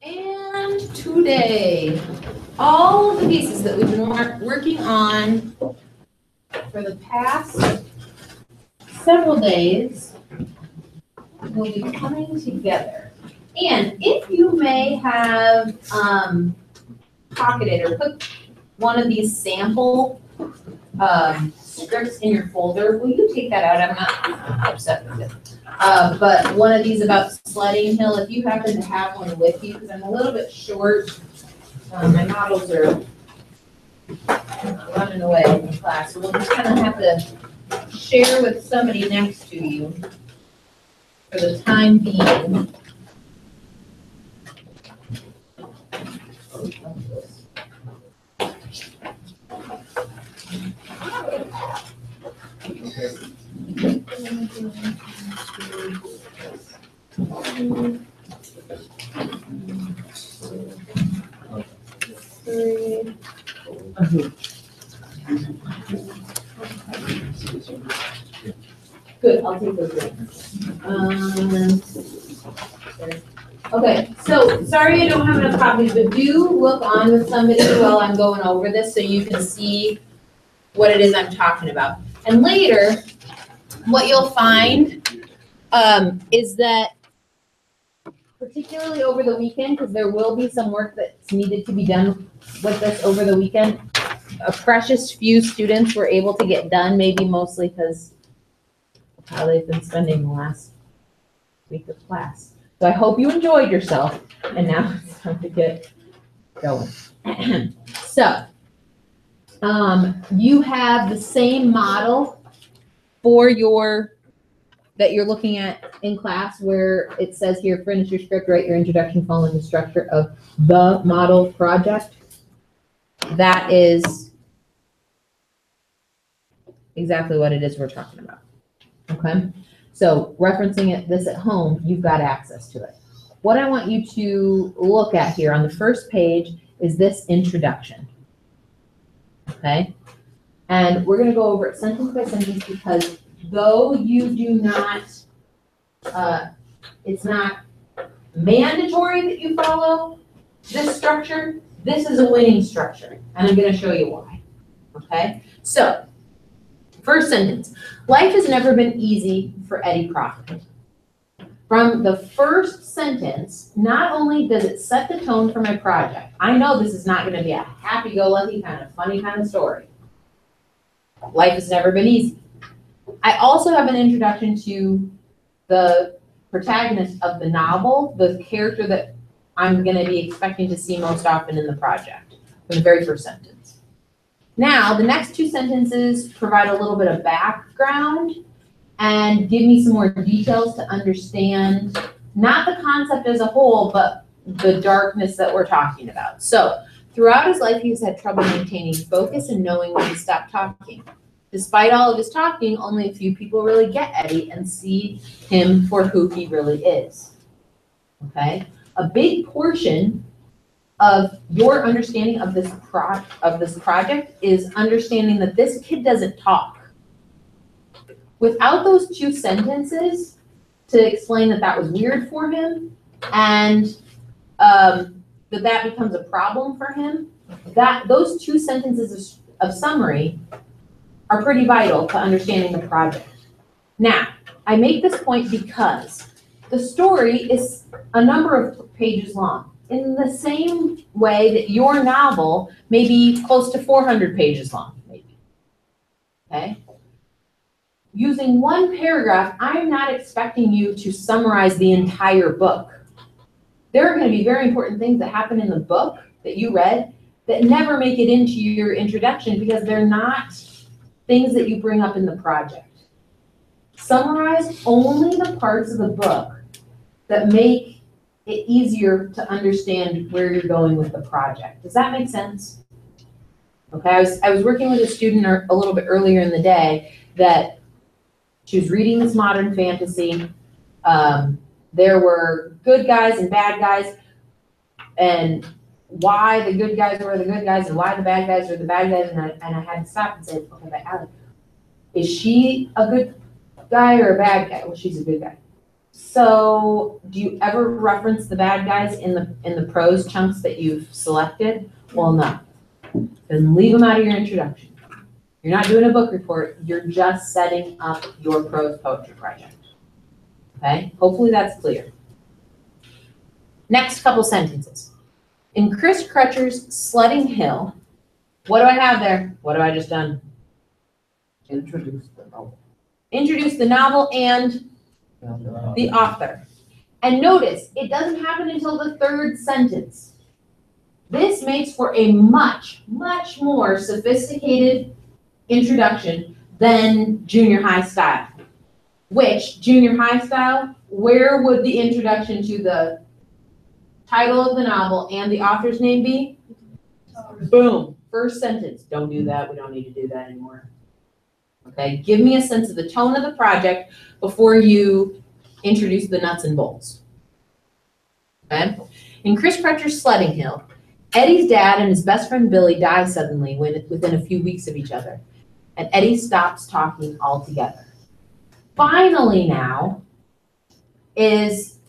And today, all of the pieces that we've been working on for the past several days will be coming together. And if you may have pocketed or put one of these sample scripts in your folder, will you take that out? I'm not upset with it. But one of these about sledding hill, if you happen to have one with you, because I'm a little bit short, my models are running away in class, so we'll just kind of have to share with somebody next to you for the time being. Good, I'll take those okay, so sorry I don't have enough copies, but do look on with somebody while I'm going over this so you can see what it is I'm talking about. And later, what you'll find is that particularly over the weekend, because there will be some work that's needed to be done with this over the weekend, a precious few students were able to get done, maybe mostly because of how they've been spending the last week of class. So I hope you enjoyed yourself, and now it's time to get going. So, you have the same model for that you're looking at in class, where it says here, finish your script, write your introduction following the structure of the model project. That is exactly what it is we're talking about. Okay, so referencing this at home, you've got access to it. What I want you to look at here on the first page is this introduction. Okay, and we're going to go over it sentence by sentence, because though you do not, it's not mandatory that you follow this structure, this is a winning structure, and I'm going to show you why. Okay, so first sentence, life has never been easy for Eddie Prophet. From the first sentence, not only does it set the tone for my project, I know this is not going to be a happy-go-lucky kind of funny kind of story. Life has never been easy. I also have an introduction to the protagonist of the novel, the character that I'm going to be expecting to see most often in the project, from the very first sentence. Now, the next two sentences provide a little bit of background and give me some more details to understand, not the concept as a whole, but the darkness that we're talking about. So, throughout his life, he's had trouble maintaining focus and knowing when to stop talking. Despite all of his talking, only a few people really get Eddie and see him for who he really is. Okay? A big portion of your understanding of this project is understanding that this kid doesn't talk. Without those two sentences to explain that that was weird for him and that becomes a problem for him, those two sentences of summary are pretty vital to understanding the project. Now, I make this point because the story is a number of pages long, in the same way that your novel may be close to 400 pages long, maybe. Okay? Using one paragraph, I'm not expecting you to summarize the entire book. There are going to be very important things that happen in the book that you read that never make it into your introduction because they're not things that you bring up in the project. Summarize only the parts of the book that make it easier to understand where you're going with the project. Does that make sense? Okay, I was working with a student a little bit earlier in the day that she was reading this modern fantasy. There were good guys and bad guys, and why the good guys were the good guys and why the bad guys were the bad guys, and I had to stop and say, okay, but Alec, is she the guy or a bad guy? Well, she's a good guy. So do you ever reference the bad guys in the prose chunks that you've selected? Well, no. Then leave them out of your introduction. You're not doing a book report, you're just setting up your prose poetry project. Okay, hopefully that's clear. Next couple sentences. In Chris Crutcher's Sledding Hill, what do I have there? What have I just done? Introduce the novel. Introduce the novel and the author. And notice, it doesn't happen until the third sentence. This makes for a much, much more sophisticated introduction than junior high style. Which, junior high style, where would the introduction to the title of the novel and the author's name be? Boom, first sentence. Don't do that, we don't need to do that anymore. Okay, give me a sense of the tone of the project before you introduce the nuts and bolts. Okay, in Chris Crutcher's Sledding Hill, Eddie's dad and his best friend Billy die suddenly within a few weeks of each other, and Eddie stops talking altogether. Finally now is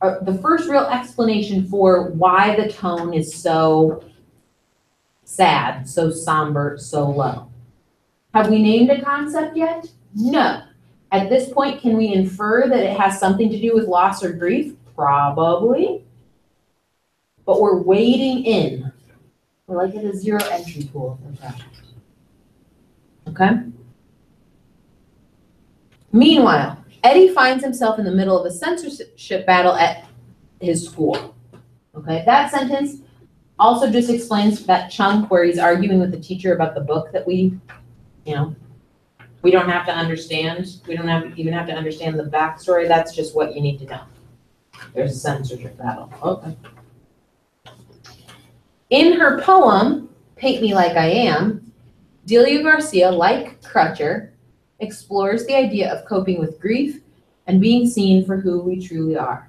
the first real explanation for why the tone is so sad, so somber, so low. Have we named a concept yet? No. At this point, can we infer that it has something to do with loss or grief? Probably. But we're wading in. We're like at a zero entry pool for project. Okay? Meanwhile, Eddie finds himself in the middle of a censorship battle at his school. Okay, that sentence also just explains that chunk where he's arguing with the teacher about the book that we don't have to understand. We don't even have to understand the backstory. That's just what you need to know. There's a censorship battle. Okay. In her poem, Paint Me Like I Am, Delia Garcia, like Crutcher, explores the idea of coping with grief and being seen for who we truly are.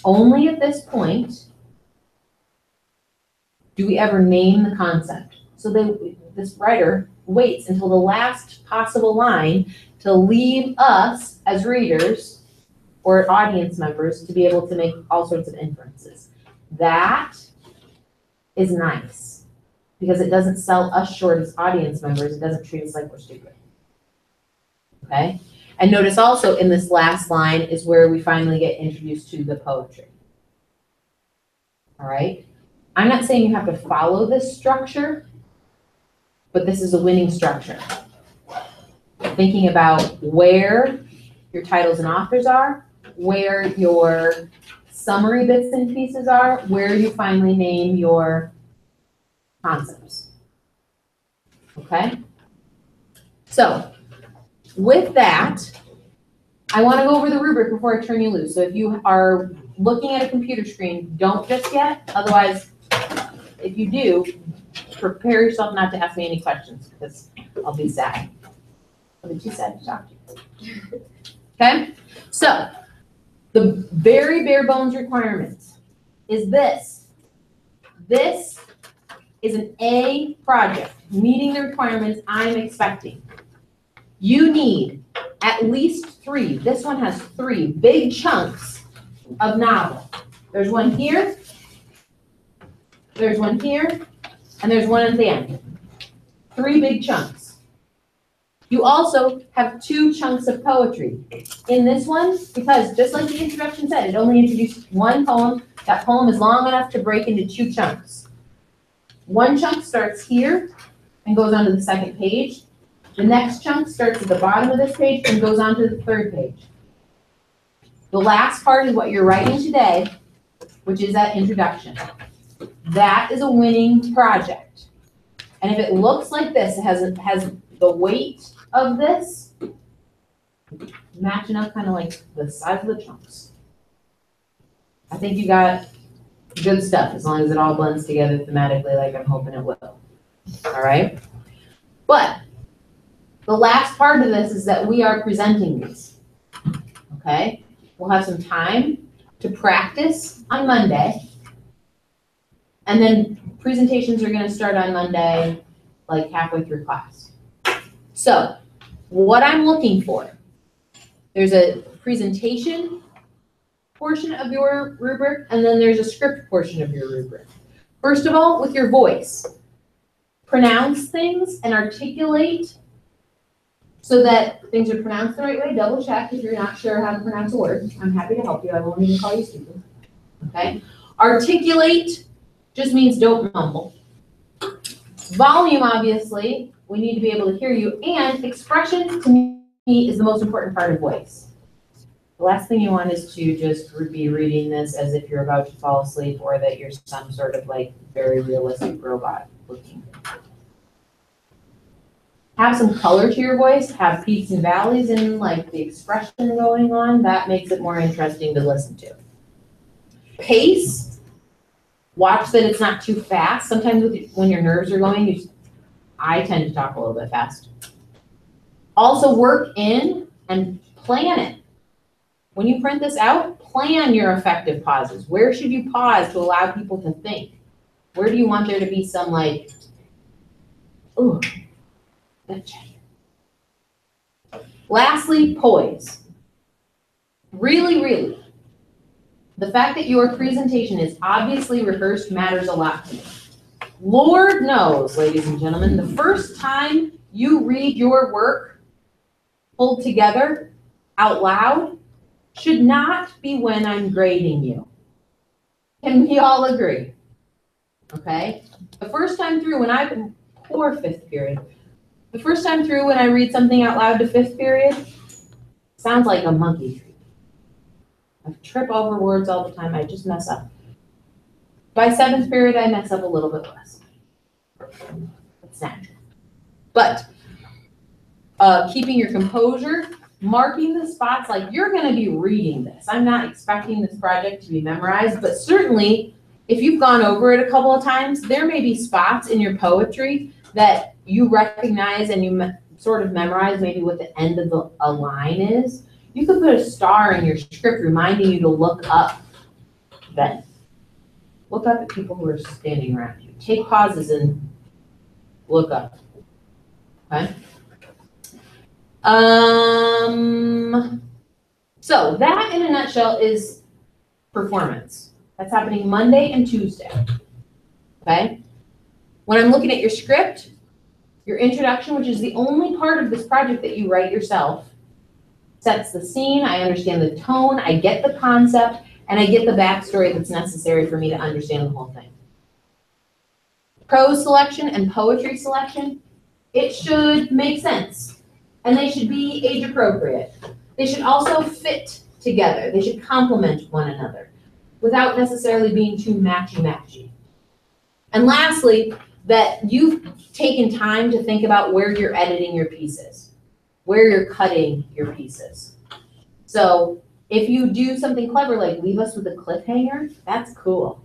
Only at this point do we ever name the concept. So this writer waits until the last possible line to leave us as readers or audience members to be able to make all sorts of inferences. That is nice because it doesn't sell us short as audience members. It doesn't treat us like we're stupid. Okay? And notice also in this last line is where we finally get introduced to the poetry. All right? I'm not saying you have to follow this structure, but this is a winning structure. Thinking about where your titles and authors are, where your summary bits and pieces are, where you finally name your concepts. Okay? So, with that, I want to go over the rubric before I turn you loose. So if you are looking at a computer screen, don't just yet. Otherwise, if you do, prepare yourself not to ask me any questions because I'll be sad. I'll be too sad to talk to you. Okay? So, the very bare bones requirements is this. This is an A project, meeting the requirements I'm expecting. You need at least 3. This one has 3 big chunks of novel. There's one here, there's one here, and there's one at the end. 3 big chunks. You also have 2 chunks of poetry in this one because just like the introduction said, it only introduced one poem. That poem is long enough to break into 2 chunks. One chunk starts here and goes on to the second page. The next chunk starts at the bottom of this page and goes on to the third page. The last part is what you're writing today, which is that introduction. That is a winning project. And if it looks like this, it has the weight of this, matching up kind of like the size of the chunks. I think you got good stuff as long as it all blends together thematically like I'm hoping it will. All right? But the last part of this is that we are presenting these. Okay? We'll have some time to practice on Monday. And then presentations are going to start on Monday, like halfway through class. So, what I'm looking for. There's a presentation portion of your rubric, and then there's a script portion of your rubric. First of all, with your voice, pronounce things and articulate so that things are pronounced the right way. Double check if you're not sure how to pronounce a word. I'm happy to help you. I won't even call you stupid. Okay? Articulate just means don't mumble. Volume, obviously, we need to be able to hear you. And expression, to me, is the most important part of voice. The last thing you want is to just be reading this as if you're about to fall asleep or that you're some sort of like very realistic robot looking. Have some color to your voice, have peaks and valleys and like the expression going on. That makes it more interesting to listen to. Pace, watch that it's not too fast. Sometimes when your nerves are going, I tend to talk a little bit fast. Also work in and plan it. When you print this out, plan your effective pauses. Where should you pause to allow people to think? Where do you want there to be some like, ooh, gotcha. Lastly, poise. Really, the fact that your presentation is obviously rehearsed matters a lot to me. Lord knows, ladies and gentlemen, the first time you read your work pulled together out loud should not be when I'm grading you. Can we all agree? Okay? The first time through when poor fifth period. The first time through when I read something out loud to fifth period, sounds like a monkey treat. I trip over words all the time, I just mess up. By seventh period, I mess up a little bit less. It's natural. But keeping your composure, marking the spots, like you're gonna be reading this. I'm not expecting this project to be memorized, but certainly if you've gone over it a couple of times, there may be spots in your poetry that you recognize and you sort of memorize maybe what the end of a line is. You could put a star in your script reminding you to look up then. Look up at people who are standing around you. Take pauses and look up, okay? So that in a nutshell is performance. That's happening Monday and Tuesday, okay? When I'm looking at your script, your introduction, which is the only part of this project that you write yourself, sets the scene, I understand the tone, I get the concept, and I get the backstory that's necessary for me to understand the whole thing. Prose selection and poetry selection, it should make sense. And they should be age appropriate. They should also fit together. They should complement one another without necessarily being too matchy-matchy. And lastly, that you've taken time to think about where you're editing your pieces, where you're cutting your pieces. So if you do something clever like leave us with a cliffhanger, that's cool.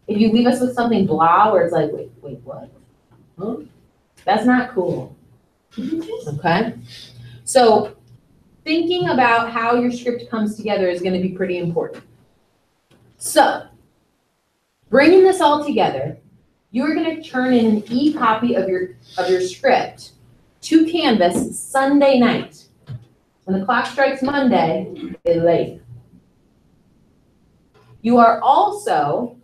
If you leave us with something blah where it's like, wait, what? Huh? That's not cool. Okay? So thinking about how your script comes together is going to be pretty important. So bringing this all together, you're going to turn in an e-copy of your script to Canvas Sunday night. When the clock strikes Monday, it's late. You are also,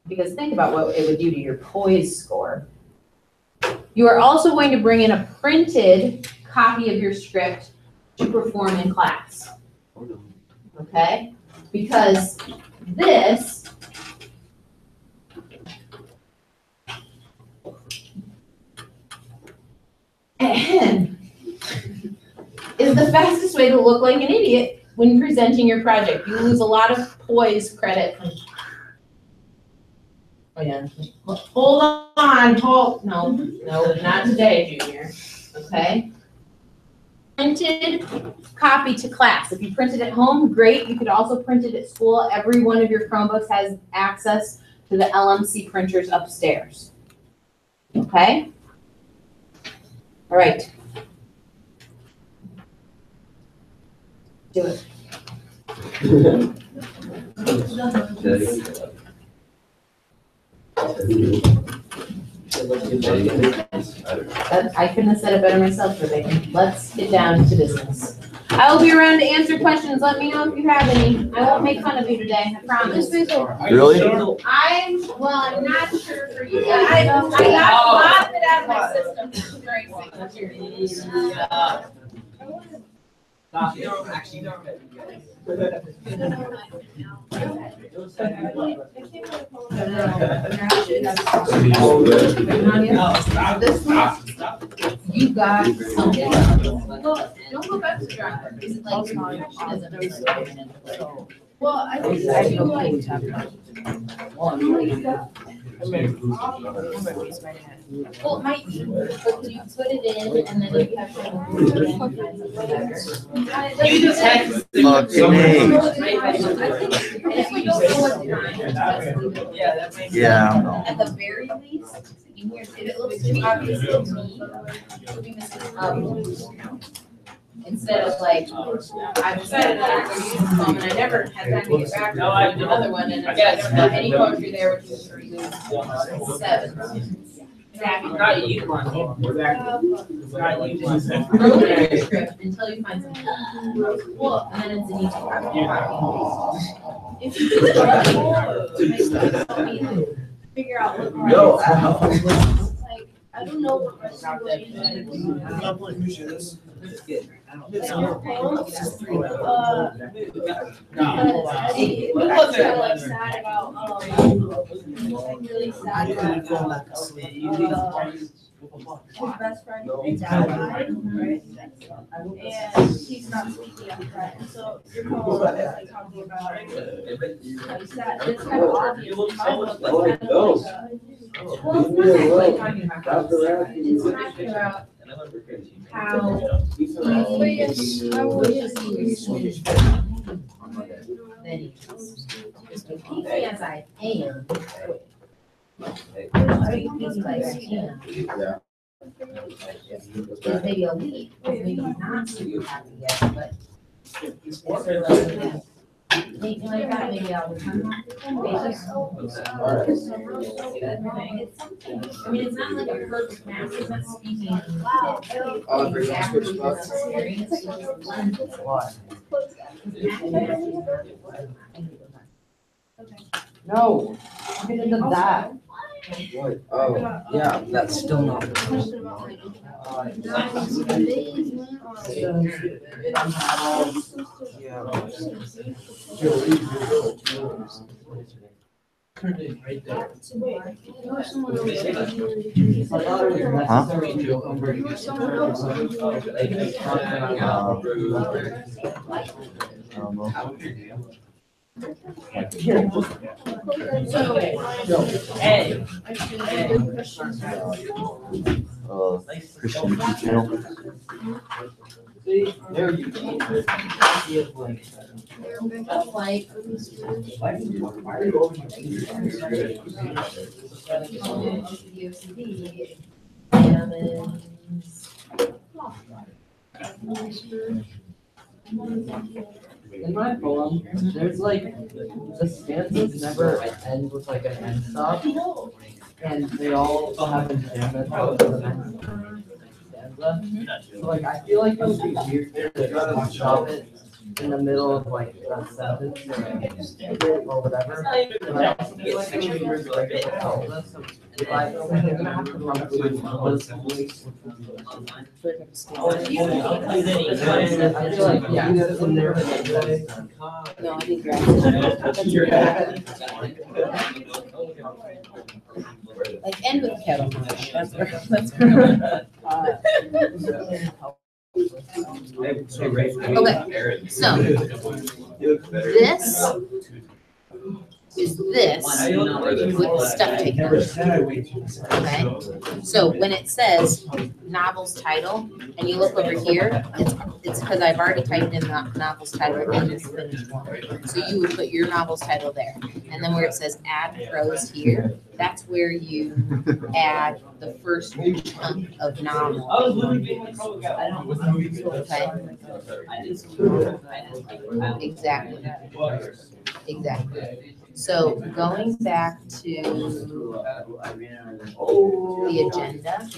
because think about what it would do to your poise score, you are also going to bring in a printed copy of your script to perform in class. Okay? Because this is the fastest way to look like an idiot when presenting your project. You lose a lot of poise credit. Oh yeah. Hold on, no, not today, Junior. Okay. Printed copy to class. If you print it at home, great. You could also print it at school. Every one of your Chromebooks has access to the LMC printers upstairs. Okay? All right. Do it. I couldn't have said it better myself, Rebecca. Let's get down to business. I will be around to answer questions. Let me know if you have any. I won't make fun of you today, I promise. Really? I'm not sure for you. I got a lot of it out of my system. You got something. Don't go back to driver. Is it like? Well, I think it's like. Well, it might be, but you put it in and then if you have to. You just text. Yeah. At the very least, in here, if it looks too obvious to me, it'll be missing. Instead of like, I decided that I'm going to use this phone and I never had time to get back to the other one and I don't have any poetry there, which is 7. Not you one. Not you one. Script until you find something. Well, and then it's an easy copy. If you just figure out what. No, Like, I don't know what rest of like sad about, like really sad about, his best friend, his dad died, right? And he's not speaking up, right? And so your poem is like talking about how sad, it's kind of obvious. In my book, but kind of like Well, it's not like talking about how it's sad. It's talking about how then he just as I am. Is maybe a week, maybe not super happy yet, but. Maybe like that, maybe all the time. I mean, it's not like a perfect match, it's not speaking. Exactly what experience, it's just blended. No, get into that. Oh, yeah, that's still not. Hey. Christian YouTube channel. See, there you go. That's like. In my poem, there's like, the stanzas never end with like an end stop. And they all have a jam at the next stanza. So like, I feel like it would be weird to stop it in the middle of like a sentence or whatever. But I also feel like it would be weird to like it help us. So if I'm gonna have to run through this. I feel like, yeah, in there. No, I think you're like end with kettle. That's okay, so this is this with the stuff taken out. Okay, so when it says novel's title and you look over here, it's because I've already typed in the novel's title in this finished one. So you would put your novel's title there, and then where it says add prose here, that's where you add the first chunk of novel. Okay. Exactly. So going back to the agenda.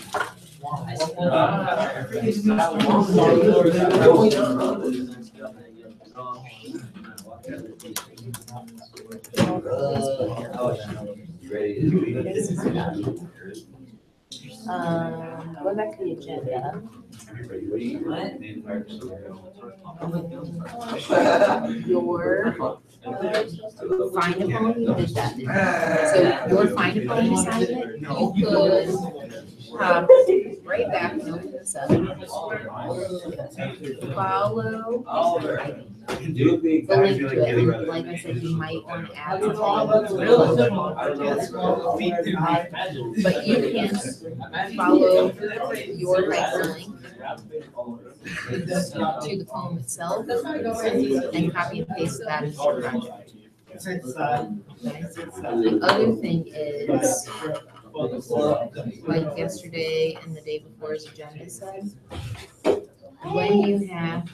Going back to the agenda. Your find-a-phone, you did that. So your find-a-phone assignment, you could hop right back and open this up. Follow the link to it. Like I said, you might want to add something. But you can follow your hyperlink to the poem itself and copy and paste that into your project. The other thing is, like yesterday and the day before's agenda said, when you have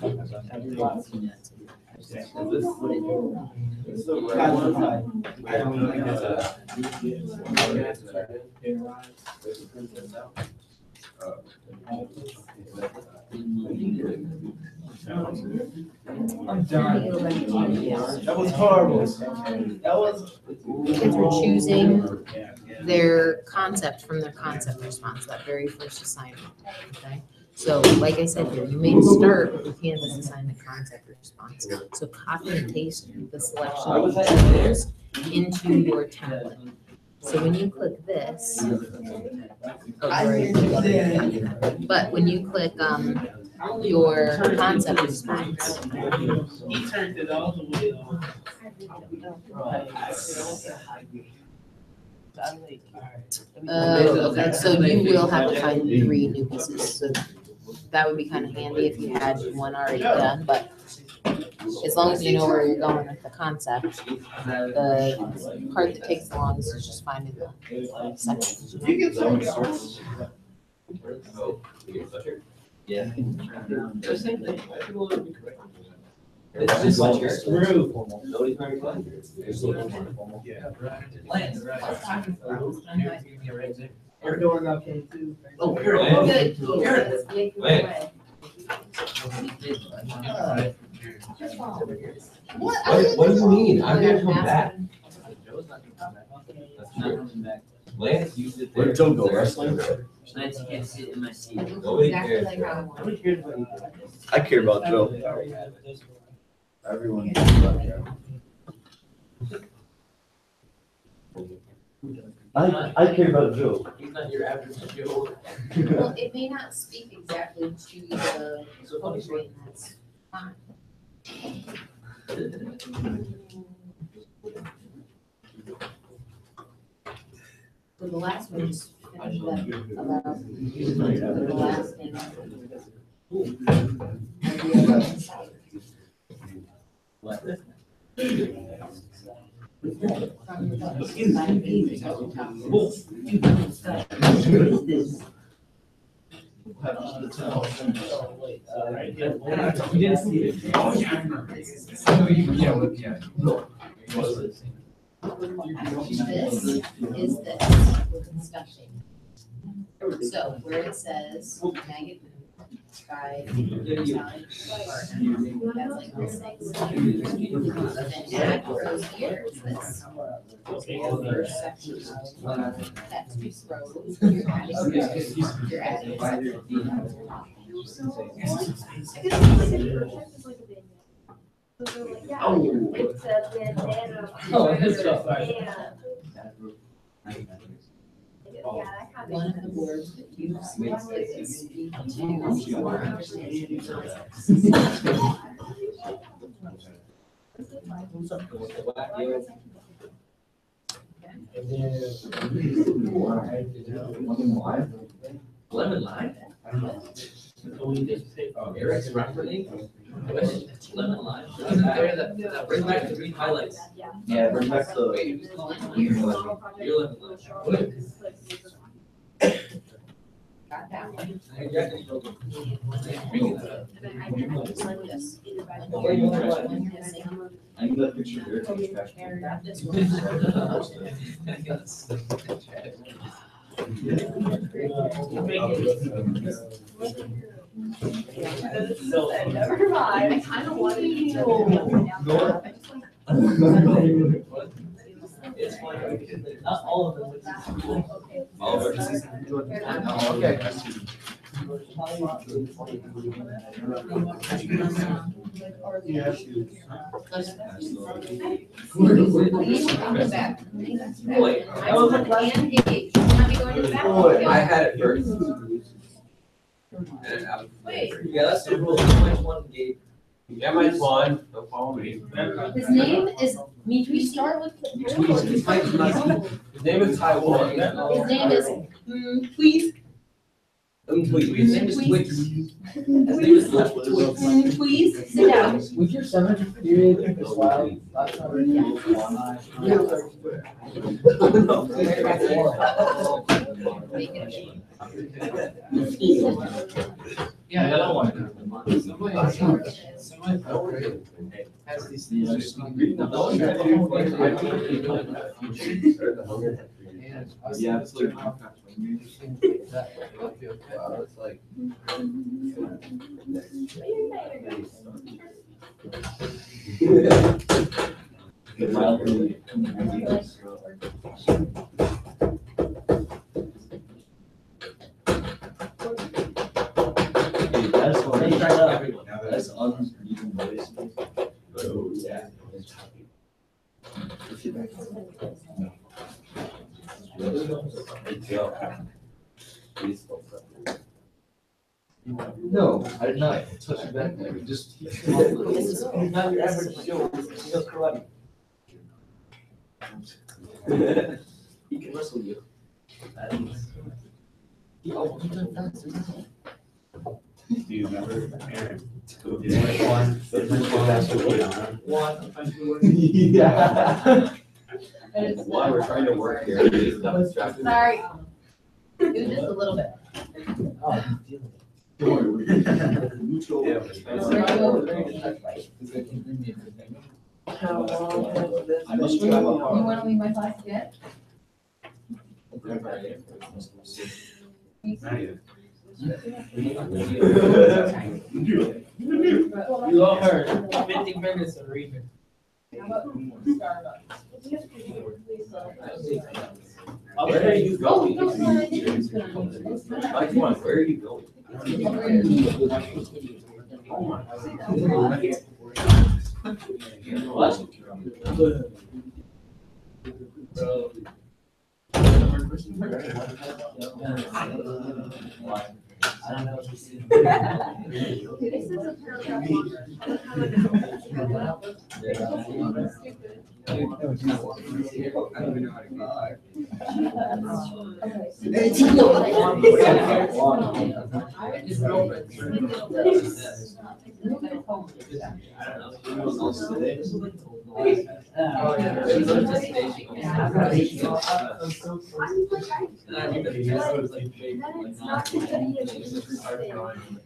I'm done. That was horrible. That was. kids were choosing their concept from their concept response, that very first assignment, okay? So like I said here, you made a start with the Canvas assignment concept response. So copy and paste the selection of those into your template. So when you click this, but when you click your concept response, He turned it all the way on. okay, so you will have to find 3 new pieces. So that would be kind of handy if you had one already done, but as long as you know where you're going with the concept, the part that takes the longest is just finding the sections. You get some. Yeah. The same thing. It's just like your Screw. nobody's very fun. Yeah. Lance. We're doing okay too. Oh, Good. Wait. What do you mean? I'm gonna come back. Lance used it there. Where'd Joe go, wrestling? Lance, you can't sit in my seat. Exactly Nobody cares. like how I want. Nobody cares about you. I care about Joe. Everyone. I care about Joe. He's not your average Joe. Well, it may not speak exactly to the poetry, and that's fine. So the last one just finished up about the last thing. You didn't see it. Oh, yeah. This is this discussion. So where it says maggot by Sally Barton, that's like this thing. Then add rows here is this. The first section of text rows, you're adding Oh, that's just like. one of the words that you selected is speak to or understand your concepts. Lemon lime? Eric's referencing? Lemon lime? Bring back the green highlights. Yeah, bring back the. Your lemon lime. Got that one. Bring it up. Like this. I need that picture there. Never mind. I kind of wanted to. It's like, not all of them. All of it. Okay. Boy, I was and Gage. You want me going to the back? I had it first. Wait. Yeah, that's the rule. Which one gave? Yeah, mine's one. Don't follow me. His name is, we start with. His name is Taiwan. His name is, Tweez. His name is Twix. His name is Twix. Tweez, sit down. Was your summer period as well? Last summer? Yeah, I don't want to. Has these things. Yeah, it's like. It's like. Hey, that's what, that's uneven voice. Oh, yeah. No, I did not touch your back there, just. He's not your average Joe. He does karate. He can wrestle you. Do you remember Aaron? Yeah. Why we're trying to work here. Sorry. Do just a little bit. Don't worry, we're neutral. Yeah. I must have a You heart. wanna leave my class yet? You all heard 50 minutes of reading. How about Starbucks? Where are you Oh, going? no, it's not. I think it's gonna- Mike, come on, where are you going? I don't know. This is a paragraph longer.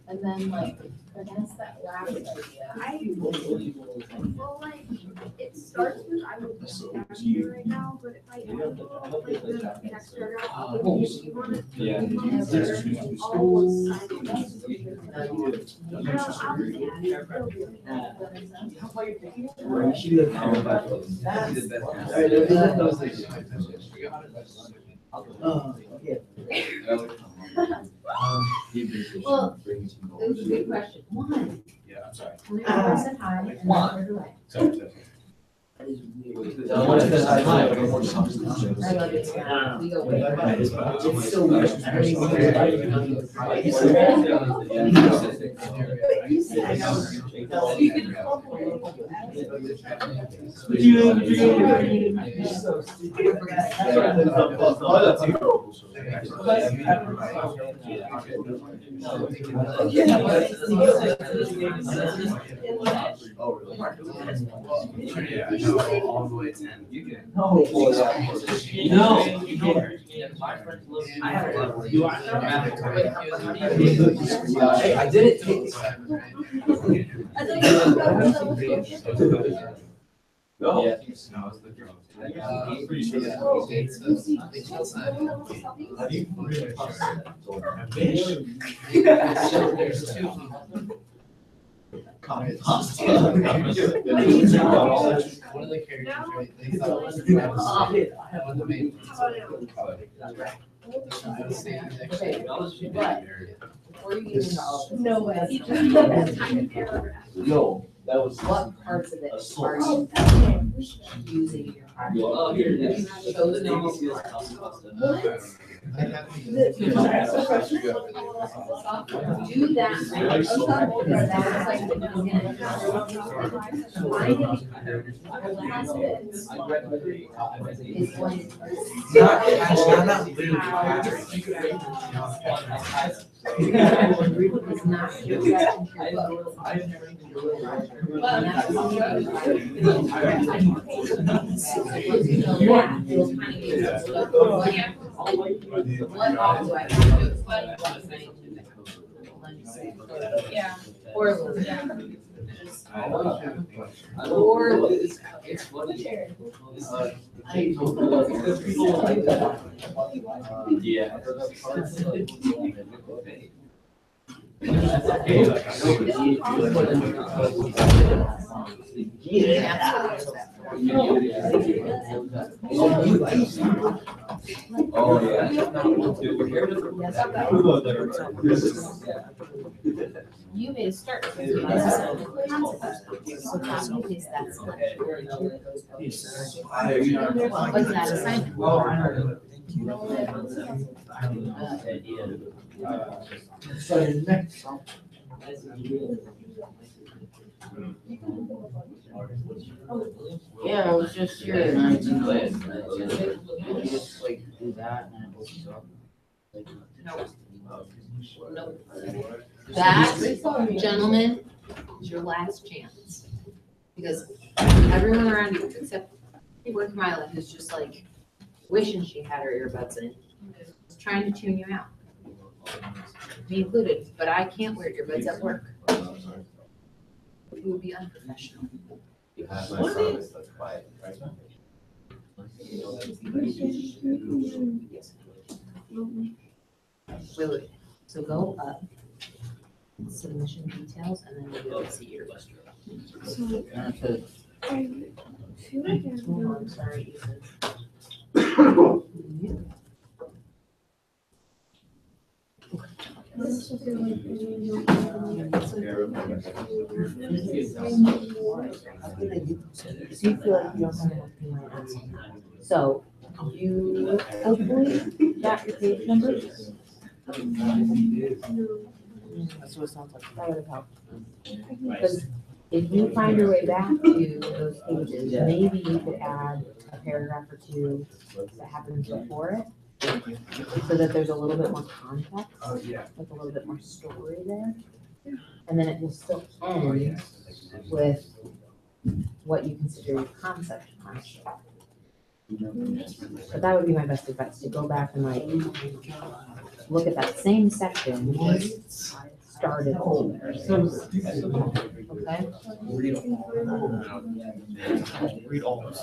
And then like, that's that last idea. Well, like, it starts with, I would ask you right now, but if I add like the next paragraph, you want it. Yeah. Well, it was a good question. One, Yeah, I'm sorry. I said hi and then I turned away. Sorry. I love it. We go way back. It's still weird. You said Yeah, I know, all the way 10. You can. No. Hey, I did it. No. Yeah. One of the characters, right, they thought was one of the main ones. Before you get into all of this. No way. Yo, that was. What parts of it are you using in your project? Oh, here it is. Show the normal. Do that. That's like the beginning. Is when. It's not your what all do I do? Yeah. Or It's funny. Yeah. Oh, yeah. Dude, we're here to. you made a start. So copy paste that selection. What's that assignment? Yeah, it was just your. You just like do that and it opens up. That, gentlemen, is your last chance. Because everyone around you, except poor Camila, who's just like wishing she had her earbuds in, is trying to tune you out. Me included, but I can't wear earbuds at work. It would be unprofessional. Wait, so go up, submission details, and then you'll see your list. I'm sorry, Ethan. So you hopefully got your page numbers. That's what it sounds like. That would have helped. Because if you find your way back to those pages, maybe you could add a paragraph or two that happens before it. So that there's a little bit more context, like a little bit more story there. And then it will still end with what you consider your concept concept. But that would be my best advice, to go back and like, look at that same section, start it over. Okay? Read all of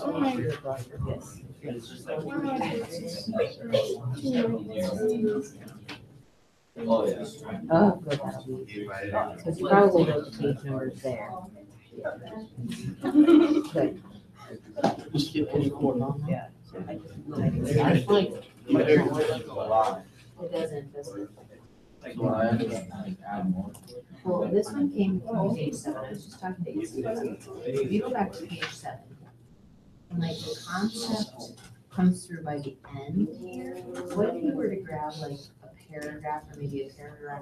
Oh, yeah. Oh, good, that'll be, because you probably wrote the page numbers there. Good. Just get any cord on that. It doesn't, does it? So I had to like add more. Well, this one came from page 7, I was just talking to you. If you go back to page 7, and like the concept comes through by the end here, what if you were to grab like a paragraph or maybe a paragraph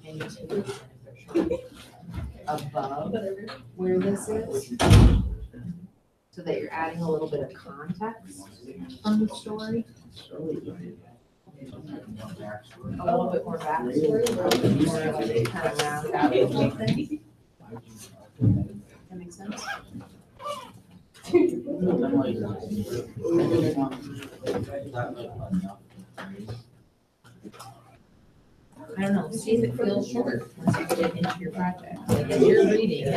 and two above where this is? So that you're adding a little bit of context from the story. A little bit more backstory, a little bit more like kind of round out the whole thing. That makes sense? I don't know, see if it feels short once you get into your project. Like as you're reading it,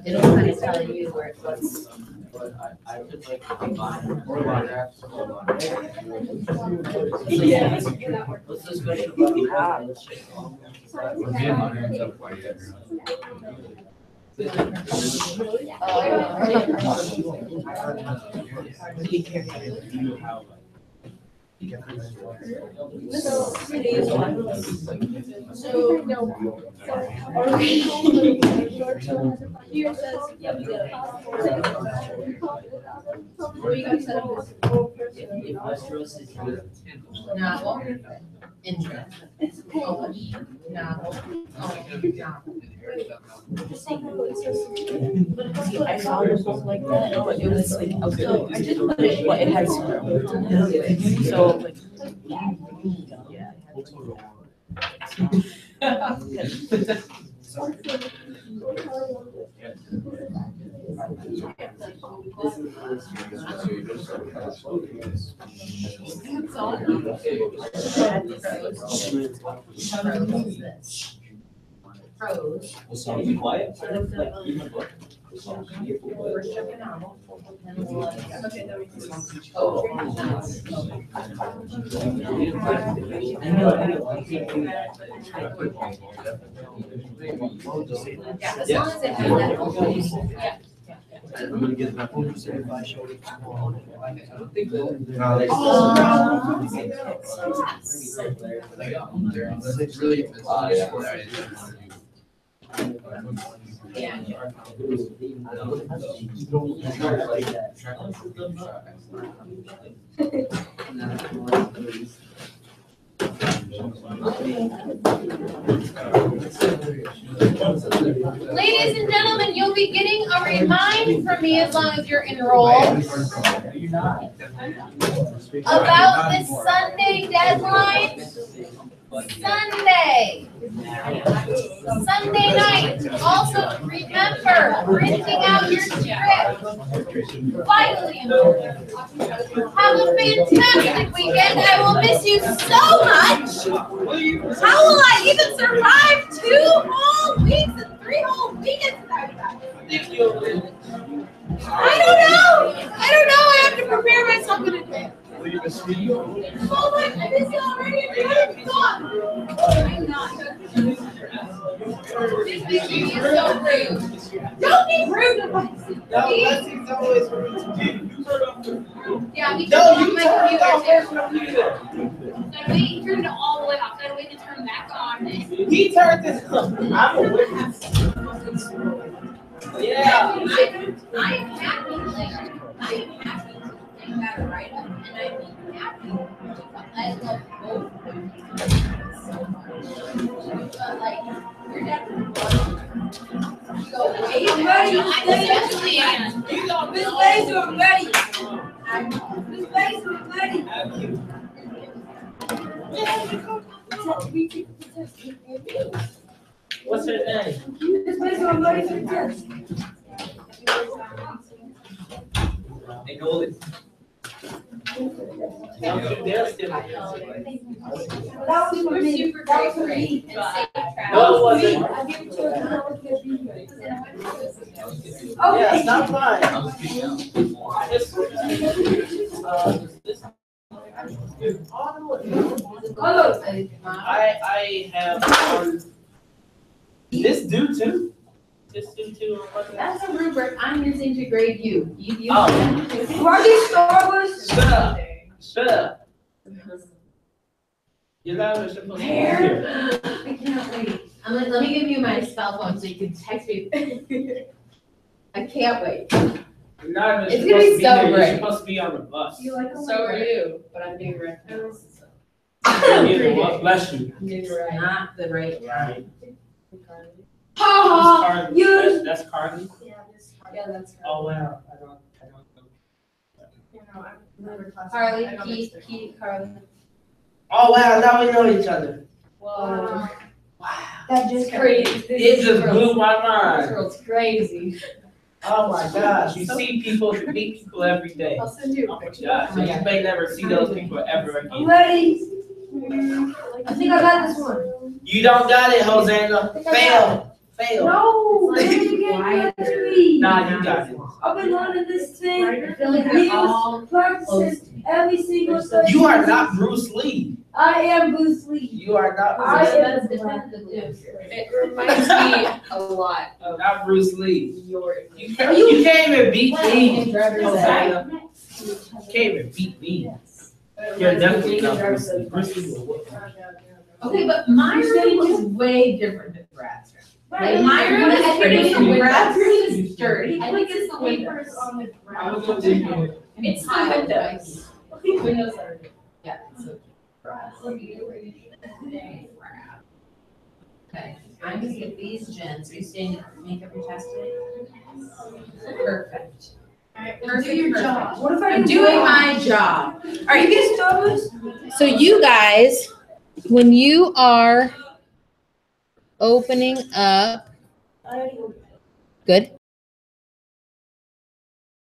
It'll kind of tell you where it was. But I would like to combine or photographs. Yeah. Let's just go to the. We're getting hundreds of quite yet. Here says, yeah, we did. Where you guys set up this. Novel, interest. Novel, novel. I saw it was like that, but it was like, so I just put it, but it had screw. So like. Pros. Will someone be quiet? First check a novel, then we'll, Okay, there we go. yeah, as long as it has that whole. Yeah. I'm gonna get my phone certified. It's really. Yeah. Ladies and gentlemen, you'll be getting a remind from me as long as you're enrolled about this Sunday deadline. Sunday night. Also, remember, printing out your script. Vitally important. Have a fantastic weekend. I will miss you so much. How will I even survive 2 whole weeks and 3 whole weekends? I don't know. I have to prepare myself in advance. Oh my, I miss you already. I'm gone. I'm not. This makes me so rude. Don't be rude to myself. Leslie's always rude to you. Yeah, we No, turned you off turned my off computer his computer. too. So we turned it all the way off. Then we can turn it back on. He turned this off. I'm a witness. Yeah. I am happy, like, I am happy to think that right up, and I'm happy. I love both of them so much. But like, you're definitely go away. I'm ready. Especially, Miss Laser, I'm ready. Miss Laser, I'm ready. What's her name? Miss Laser, I'm ready for the test. Hey, Goldie. Don't you dare steal it. That was for me. super That was for great, me. and safe No, travels. it wasn't. I gave it to her. I was gonna be here. Yeah, Okay. stop lying. I was getting out. This, Hello. I have, this due too? This due too? That's a rubric I'm using to grade you. You. Oh. Are these Star Wars? Shut up. Shut up. You're not supposed to be here. I can't wait. Let me give you my cell phone so you can text me. I can't wait. You're not It's even gonna supposed to be be so here. You're great. supposed to be on the bus. You like So are you, but I'm doing right now. You know what? Bless you. Not the right Right. Ha That's Carly. You. That's Carly? Yeah, that's. Oh, wow. I don't know. Carly, Keith, Carly. Oh, wow. Now we know each other. Whoa. That just Crazy. It just blew my This mind. girl's crazy. Oh, my gosh. You see people, you meet people every day. I'll send you Oh, a my picture. gosh. And you may never see those people ever I'm again. ready. I think I got this one. You don't got it, Hosanna. Fail. Fail. No, I didn't get three. Nah, you got it. I've been learning this thing. I feel like they're all Practices every single day. You are not Bruce Lee. I am Bruce Lee. You are not. I That's am definitively. It reminds me a lot of Not Bruce Lee. your. You can't even beat me. Right. You can't even beat me. You're definitely not Bruce Lee. Bruce Lee will whoop you. Okay, but Myron was way different than Brad's. Like Myron is pretty pretty, sweet. Brad's is dirty. I think it's the wafers on the ground. It's the windows. Windows are. Yeah. so Brad's. Okay, I'm gonna get these gens. Are you staying to make up your test today? Perfect. Do your job. What if I I'm do doing wrong? my job. Are you getting nervous? So you guys, when you are opening up, good.